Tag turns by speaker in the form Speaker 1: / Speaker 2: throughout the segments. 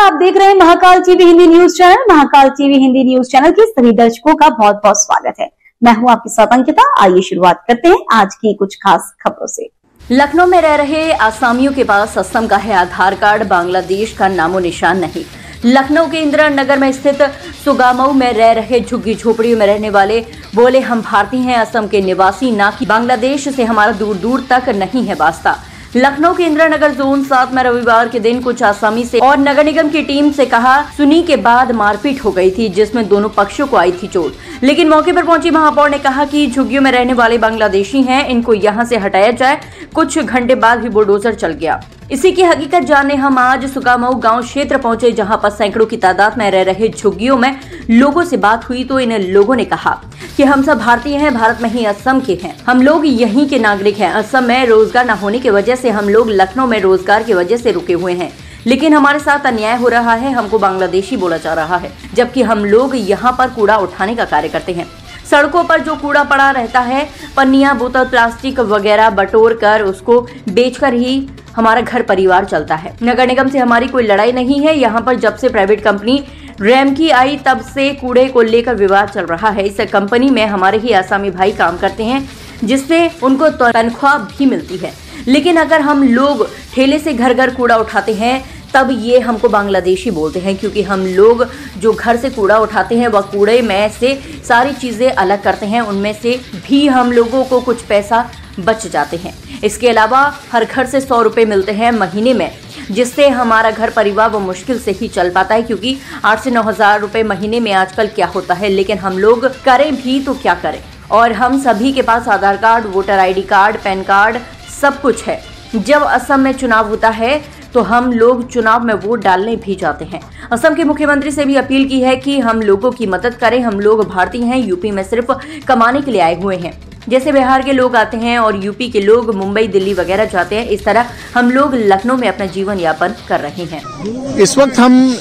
Speaker 1: आप देख रहे हैं Mahakal TV Hindi news channel. Mahakal TV Hindi news channel के सभी दर्शकों का बहुत बहुत स्वागत है। मैं हूं आपके साथ अंकिता। आइए शुरुआत करते हैं आज की कुछ खास खबरों से। लखनऊ में रह रहे आसामियों के पास असम का है आधार कार्ड, बांग्लादेश का नामो निशान नहीं। लखनऊ के इंदिरा नगर में स्थित सुगामऊ में रह रहे झुग्गी झोपड़ियों में रहने वाले बोले, हम भारतीय हैं, असम के निवासी, ना कि बांग्लादेश से हमारा दूर दूर तक नहीं है वास्ता। लखनऊ के इंदिरा नगर जोन 7 में रविवार के दिन कुछ आसामी से और नगर निगम की टीम से कहा सुनी के बाद मारपीट हो गई थी, जिसमें दोनों पक्षों को आई थी चोट। लेकिन मौके पर पहुंची महापौर ने कहा कि झुग्गियों में रहने वाले बांग्लादेशी हैं, इनको यहां से हटाया जाए। कुछ घंटे बाद भी बुलडोजर चल गया। इसी की हकीकत जानने हम आज सुगामऊ गांव क्षेत्र पहुंचे, जहां पर सैकड़ों की तादाद में रह रहे झुग्गियों में लोगों से बात हुई तो इन लोगों ने कहा कि हम सब भारतीय हैं, भारत में ही असम के हैं, हम लोग यहीं के नागरिक हैं। असम में रोजगार न होने की वजह से हम लोग लखनऊ में रोजगार की वजह से रुके हुए हैं, लेकिन हमारे साथ अन्याय हो रहा है, हमको बांग्लादेशी बोला जा रहा है, जबकि हम लोग यहाँ पर कूड़ा उठाने का कार्य करते हैं। सड़कों पर जो कूड़ा पड़ा रहता है, पन्नियां, बोतल, प्लास्टिक वगैरह बटोर कर उसको बेचकर ही हमारा घर परिवार चलता है। नगर निगम से हमारी कोई लड़ाई नहीं है। यहाँ पर जब से प्राइवेट कंपनी रेमकी आई तब से कूड़े को लेकर विवाद चल रहा है। इस कंपनी में हमारे ही आसामी भाई काम करते हैं, जिससे उनको तनख्वाह भी मिलती है। लेकिन अगर हम लोग ठेले से घर घर कूड़ा उठाते हैं तब ये हमको बांग्लादेशी बोलते हैं, क्योंकि हम लोग जो घर से कूड़ा उठाते हैं वह कूड़े में से सारी चीजें अलग करते हैं, उनमें से भी हम लोगों को कुछ पैसा बच जाते हैं। इसके अलावा हर घर से 100 रुपए मिलते हैं महीने में, जिससे हमारा घर परिवार वो मुश्किल से ही चल पाता है, क्योंकि 8 से 9 हजार रुपए महीने में आजकल क्या होता है। लेकिन हम लोग करें भी तो क्या करें। और हम सभी के पास Aadhaar card, voter ID card, PAN card सब कुछ है। जब असम में चुनाव होता है तो हम लोग चुनाव में वोट डालने भी जाते हैं। असम के मुख्यमंत्री से भी अपील की है कि हम लोगों की मदद करें। हम लोग भारतीय हैं, यूपी में सिर्फ कमाने के लिए आए हुए हैं। जैसे बिहार के लोग आते हैं और यूपी के लोग मुंबई, दिल्ली वगैरह जाते हैं, इस तरह हम लोग लखनऊ में अपना जीवन यापन कर रहे हैं।
Speaker 2: इस वक्त हम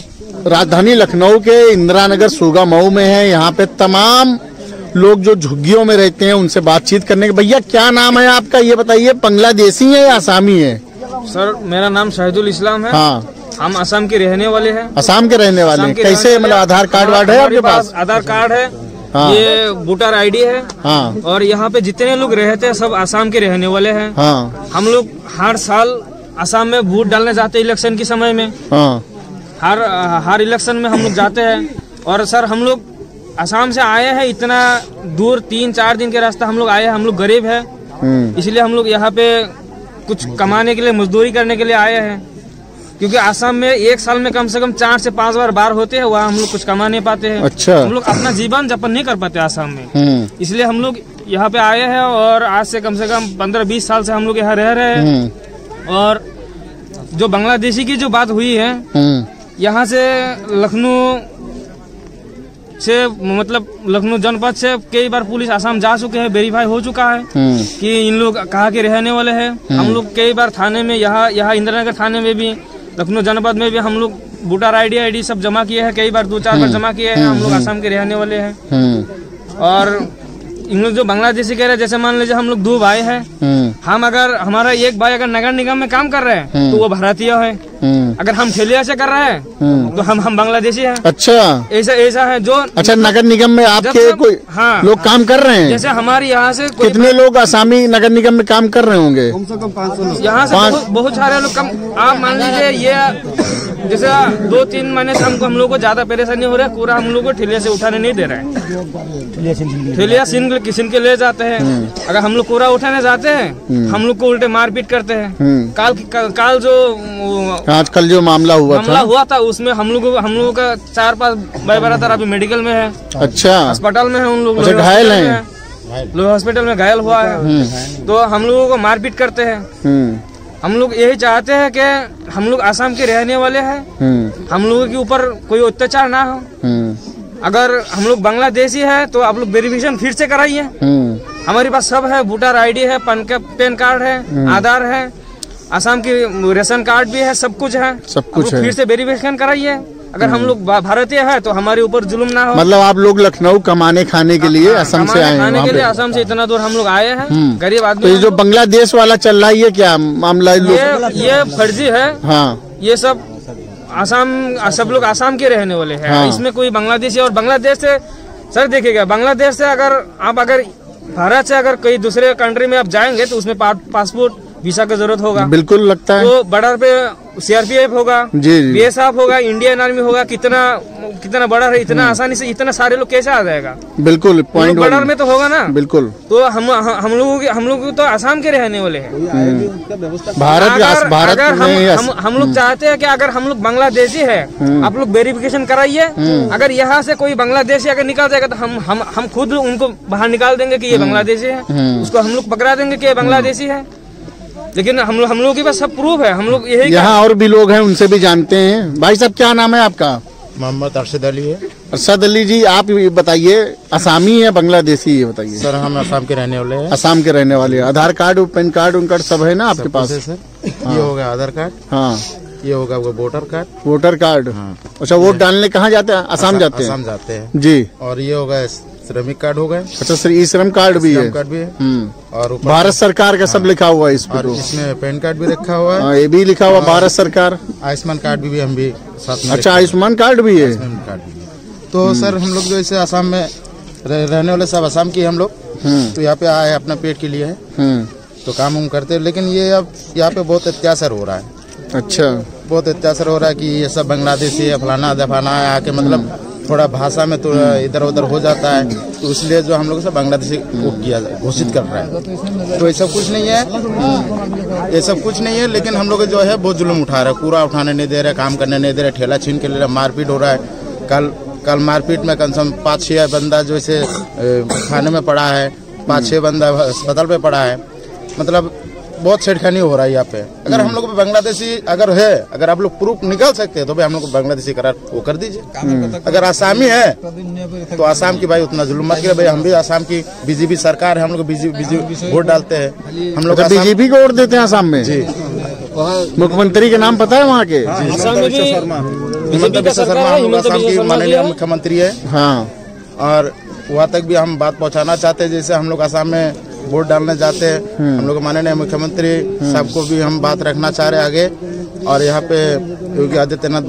Speaker 2: राजधानी लखनऊ के इंदिरा नगर सुगामऊ में हैं। यहाँ पे तमाम लोग जो झुग्गियों में रहते हैं उनसे बातचीत करने के। भैया क्या नाम है आपका, ये बताइए, बांग्लादेशी है या आसामी है?
Speaker 3: सर मेरा नाम शाहिदुल इस्लाम है।
Speaker 2: हाँ,
Speaker 3: हम असम के रहने वाले हैं।
Speaker 2: असम के रहने वाले हैं। कैसे, मतलब आधार कार्ड वार्ड है आपके पास?
Speaker 3: आधार कार्ड है। हाँ। ये वोटर ID है। हाँ। और यहाँ पे जितने लोग रहते हैं सब असम के रहने वाले हैं। हाँ। हम लोग हर साल असम में वोट डालने जाते हैं इलेक्शन के समय में। हाँ। हर इलेक्शन में हम लोग जाते हैं। और सर हम लोग असम से आए हैं, इतना दूर 3-4 दिन के रास्ता हम लोग आए हैं। हम लोग गरीब है, इसलिए हम लोग यहाँ पे कुछ कमाने के लिए, मजदूरी करने के लिए आए हैं, क्योंकि असम में एक साल में कम से कम 4 से 5 बार होते हैं, वहाँ हम लोग कुछ कमा नहीं पाते हैं। अच्छा। हम लोग अपना जीवन यापन नहीं कर पाते असम में, इसलिए हम लोग यहाँ पे आए हैं। और आज से कम 15-20 साल से हम लोग यहाँ रह रहे हैं। और जो बांग्लादेशी की जो बात हुई है, यहाँ से लखनऊ से, मतलब लखनऊ जनपद से कई बार पुलिस असम जा चुके हैं, वेरीफाई हो चुका है कि इन लोग कहाँ के रहने वाले हैं। हम लोग कई बार थाने में, यहाँ इंदिरा नगर थाने में भी, लखनऊ जनपद में भी हम लोग वोटर ID सब जमा किए हैं। कई बार 2-4 बार जमा किए हैं। हम लोग असम के रहने वाले हैं। और इन लोग जो बांग्लादेशी कह रहे हैं, जैसे मान लीजिए हम लोग 2 भाई हैं, हम अगर हमारा एक भाई अगर नगर निगम में काम कर रहे हैं तो वो भारतीय है। अगर हम ठेलिया से कर रहे हैं तो हम बांग्लादेशी हैं। अच्छा, ऐसा है जो। अच्छा, नगर निगम में आपके कोई लोग काम कर रहे हैं? जैसे हमारे यहाँ से
Speaker 2: कितने लोग आसामी नगर निगम में काम कर रहे होंगे?
Speaker 3: कम से कम 500 लोग। यहाँ से बहुत सारे लोग कम। आप मान लीजिए ये जैसे 2-3 महीने से हम लोग को ज्यादा परेशानी हो रहा है। पूरा हम लोग को ठेलिया से उठाने नहीं दे रहे हैं। ठेलिया किसी के ले जाते हैं। अगर हम लोग पूरा उठाने जाते हैं, हम लोग को उल्टे मारपीट करते हैं। काल जो
Speaker 2: आजकल जो मामला हुआ था
Speaker 3: उसमें हम लोगों का 4-5 भाई बरादर अभी मेडिकल में है।
Speaker 2: अच्छा,
Speaker 3: अस्पताल में है। उन लोग
Speaker 2: घायल हैं,
Speaker 3: लोग हॉस्पिटल में घायल हुआ है। तो हम लोगों को मारपीट करते हैं। हम लोग यही चाहते हैं कि हम लोग असम के रहने वाले हैं, हम लोगों के ऊपर कोई अत्याचार ना हो। अगर हम लोग बांग्लादेशी है तो आप लोग वेरिफिकेशन फिर से कराइए। हमारे पास सब है, वोटर ID है, पैन कार्ड है, आधार है, असम की रेशन कार्ड भी है, सब कुछ है। फिर से वेरिफिकेशन कराइए। अगर हम लोग भारतीय है तो हमारे ऊपर जुल्म ना हो।
Speaker 2: मतलब आप लोग लखनऊ कमाने खाने के लिए असम से आए हैं?
Speaker 3: खाने के लिए असम से इतना दूर हम लोग आए हैं, गरीब आदमी।
Speaker 2: तो ये जो बांग्लादेश वाला चल रहा है, ये क्या मामला है?
Speaker 3: ये फर्जी है। हाँ, ये सब आसाम, सब लोग आसाम के रहने वाले हैं।
Speaker 2: हाँ।
Speaker 3: इसमें कोई बांग्लादेशी और बांग्लादेश से सर देखिएगा, बांग्लादेश से अगर भारत से अगर कोई दूसरे कंट्री में आप जाएंगे तो उसमें पासपोर्ट वीसा की जरूरत होगा।
Speaker 2: बिल्कुल लगता है।
Speaker 3: तो बॉर्डर पे सीआरपीएफ होगा, बीएसएफ होगा, इंडियन आर्मी होगा। कितना बड़ा है, इतना आसानी से इतना सारे लोग कैसे आ जाएगा?
Speaker 2: बिल्कुल पॉइंट
Speaker 3: बॉर्डर में तो होगा ना।
Speaker 2: बिल्कुल।
Speaker 3: तो हम लोग तो आसाम के रहने वाले हैं।
Speaker 2: भारत
Speaker 3: हम लोग चाहते हैं कि अगर हम लोग बांग्लादेशी है, आप लोग वेरिफिकेशन कराइए। अगर यहाँ से कोई बांग्लादेशी अगर निकल जाएगा तो हम खुद उनको बाहर निकाल देंगे कि ये बांग्लादेशी है। उसको हम लोग पकड़ा देंगे कि ये बांग्लादेशी है। लेकिन हम लोग के पास सब प्रूफ है। हम लोग यही,
Speaker 2: यहाँ और भी लोग हैं, उनसे भी जानते हैं। भाई साहब क्या नाम है आपका?
Speaker 4: मोहम्मद अरशद अली है।
Speaker 2: अरशद अली जी, आप ये बताइए, असामी है बांग्लादेशी, ये बताइए।
Speaker 4: सर हम असम के रहने वाले हैं।
Speaker 2: असम के रहने वाले हैं। आधार कार्ड, पैन कार्ड, उन कार्ड सब है ना आपके पास?
Speaker 4: सर ये होगा आधार कार्ड।
Speaker 2: हाँ।
Speaker 4: ये होगा वोटर कार्ड।
Speaker 2: Voter card. अच्छा, वोट डालने कहाँ जाते हैं? असम जाते हैं।
Speaker 4: असम जाते हैं
Speaker 2: जी।
Speaker 4: और ये होगा श्रमिक कार्ड हो गए।
Speaker 2: अच्छा, ई श्रम कार्ड भी है।
Speaker 4: कार्ड भी है। और
Speaker 2: भारत सरकार का सब लिखा हुआ है इस पर।
Speaker 4: इसमें पैन कार्ड भी रखा हुआ है।
Speaker 2: ये भी लिखा हुआ भारत सरकार।
Speaker 4: आयुष्मान कार्ड भी हम भी साथ में।
Speaker 2: अच्छा, आयुष्मान कार्ड भी है।
Speaker 4: तो सर हम लोग जो इसे असम में रहने वाले सब असम की हम लोग, तो यहाँ पे आए अपना पेट के लिए है। तो काम हम करते हैं। लेकिन ये अब यहाँ पे बहुत अत्याचार हो रहा है।
Speaker 2: अच्छा,
Speaker 4: बहुत अत्याचार हो रहा है कि ये सब बांग्लादेशी है, फलाना दफाना है, आके मतलब थोड़ा भाषा में तो इधर उधर हो जाता है। तो इसलिए जो हम लोग सब बांग्लादेशी किया घोषित कर रहा है। तो ये सब कुछ नहीं है, ये सब कुछ नहीं है। लेकिन हम लोग जो है बहुत जुल्म उठा रहे हैं। कूड़ा उठाने नहीं दे रहे, काम करने नहीं दे रहे, ठेला छीन के ले रहे, मारपीट हो रहा है। कल मारपीट में कम से कम 5-6 बंदा जो इसे खाने में पड़ा है, 5-6 बंदा अस्पताल पे पड़ा है। मतलब बहुत छेड़खानी हो रहा है यहाँ पे। अगर हम लोग बांग्लादेशी अगर आप लोग प्रूफ निकाल सकते हैं तो भाई हम लोग को बांग्लादेशी करार वो कर दीजिए। अगर आसामी है तो आसाम की भाई उतना जुल्म मत करिए। भाई हम भी आसाम की बीजेपी सरकार है, हम लोग बीजेपी वोट डालते हैं। हम लोग
Speaker 2: बीजेपी को वोट देते हैं आसाम में।
Speaker 4: जी।
Speaker 2: मुख्यमंत्री के नाम पता है वहाँ के?
Speaker 4: हिमंत बिस्वा शर्मा हम लोग आसाम की माननीय मुख्यमंत्री है।
Speaker 2: हाँ।
Speaker 4: और वहाँ तक भी हम बात पहुँचाना चाहते हैं। जैसे हम लोग आसाम में वोट डालने जाते हैं, हम लोग माननीय मुख्यमंत्री सबको भी हम बात रखना चाह रहे हैं आगे। और यहाँ पे योगी आदित्यनाथ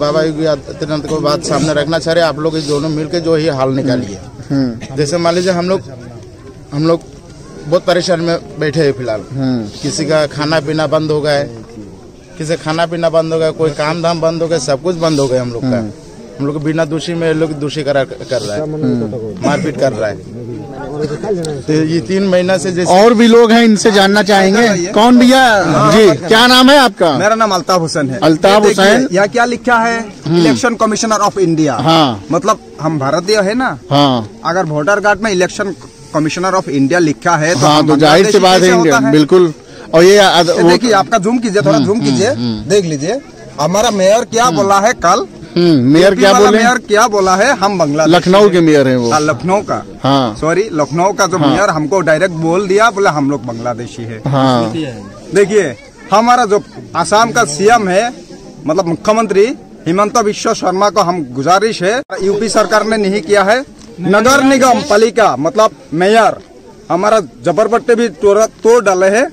Speaker 4: को बात सामने रखना चाह रहे हैं। आप लोग इस दोनों मिलकर जो ये हाल निकालिए। जैसे मान लीजिए हम लोग बहुत परेशान में बैठे हैं फिलहाल। किसी का खाना पीना बंद हो गया है, किसी खाना पीना बंद हो गया, कोई काम धाम बंद हो गया, सब कुछ बंद हो गया हम लोग का। हम लोग बिना दोषी में लोग दोषी कर रहा है, मारपीट कर रहा है। तो ये 3 महीना से जैसे
Speaker 2: और भी लोग हैं, इनसे जानना चाहेंगे। कौन भैया जी, क्या नाम है आपका?
Speaker 5: मेरा नाम अल्ताफ हुसैन है।
Speaker 2: अल्ताफ हुसैन।
Speaker 5: यहाँ क्या लिखा है? Election commissioner of India.
Speaker 2: हाँ।
Speaker 5: मतलब हम भारतीय है ना।
Speaker 2: हाँ।
Speaker 5: अगर वोटर कार्ड में इलेक्शन कमिश्नर ऑफ इंडिया लिखा है तो,
Speaker 2: हाँ, तो जाहिर सी बात है इंडिया। बिल्कुल। और ये
Speaker 5: देखिए, आपका जूम कीजिए, थोड़ा जूम कीजिए, देख लीजिए हमारा मेयर क्या बोला है कल।
Speaker 2: मेयर क्या बोले?
Speaker 5: मेयर क्या बोला है? हम बांग्लादेश,
Speaker 2: लखनऊ के मेयर हैं वो।
Speaker 5: लखनऊ का।
Speaker 2: हाँ।
Speaker 5: सॉरी, लखनऊ का जो मेयर हमको डायरेक्ट बोल दिया, बोला हम लोग बांग्लादेशी है।
Speaker 2: हाँ।
Speaker 5: देखिए, हमारा जो आसाम का सीएम है, मतलब मुख्यमंत्री हिमंत बिस्वा शर्मा को हम गुजारिश है, यूपी सरकार ने नहीं किया है। नगर निगम पालिका मतलब मेयर हमारा जबरपट्टे भी तोड़ डाले है।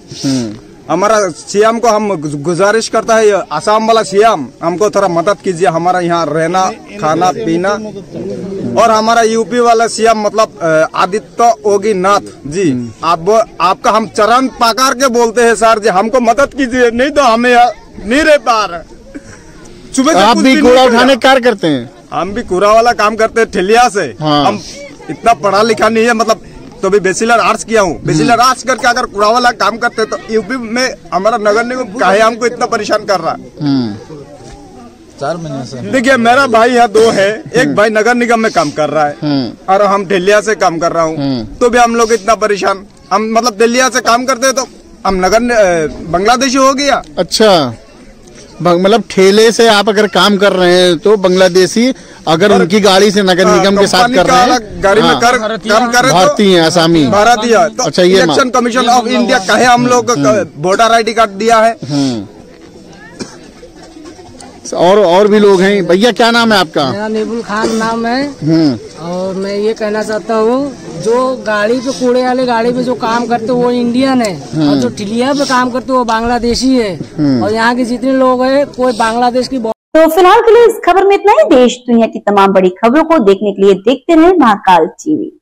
Speaker 5: हमारा सीएम को हम गुजारिश करता है, आसाम वाला सीएम हमको थोड़ा मदद कीजिए, हमारा यहाँ रहना खाना पीना। और हमारा यूपी वाला सीएम मतलब आदित्य योगी नाथ जी, आपका हम चरण पकड़ के बोलते हैं सर जी, हमको मदद कीजिए, नहीं तो हमें नहीं रह पा रहे। सुबह
Speaker 2: आप भी कूड़ा उठाने कार्य करते हैं?
Speaker 5: हम भी कूड़ा वाला काम करते हैं ठेलिया से।
Speaker 2: हाँ।
Speaker 5: हम इतना पढ़ा लिखा नहीं है, मतलब तो भी बैचलर आर्ट्स किया हूँ। बैचलर आर्ट्स करके अगर कूड़ा वाला काम करते तो यूपी में हमारा नगर निगम काहे हमको इतना परेशान कर रहा है?
Speaker 4: 4 महीने से
Speaker 5: देखिए, मेरा भाई यहाँ 2 है, एक भाई नगर निगम में काम कर रहा है और हम ठेलिया से काम कर रहा हूँ। तो भी हम लोग इतना परेशान, हम मतलब दिल्लिया से काम करते हैं तो हम बांग्लादेशी हो गया।
Speaker 2: अच्छा, मतलब ठेले से आप अगर काम कर रहे हैं तो बांग्लादेशी अगर उनकी गाड़ी से नगर निगम के साथ कर रहे हैं,
Speaker 5: गाड़ी में काम करे
Speaker 2: भारतीय है, आसामी
Speaker 5: भारतीय। तो
Speaker 2: अच्छा, ये
Speaker 5: इलेक्शन कमीशन ऑफ इंडिया कहे हम लोग वोटर ID कार्ड दिया है।
Speaker 2: और भी लोग हैं। भैया क्या नाम है आपका?
Speaker 6: मेरा नेबुल खान नाम है। और मैं ये कहना चाहता हूँ, जो गाड़ी पे कूड़े वाले गाड़ी पे जो काम करते वो इंडियन है, और जो ठिलिया पे काम करते वो बांग्लादेशी है। और यहाँ के जितने लोग हैं कोई बांग्लादेश की
Speaker 1: तो फिलहाल के लिए इस खबर में इतना ही। देश दुनिया की तमाम बड़ी खबरों को देखने के लिए देखते रहे महाकाल टीवी।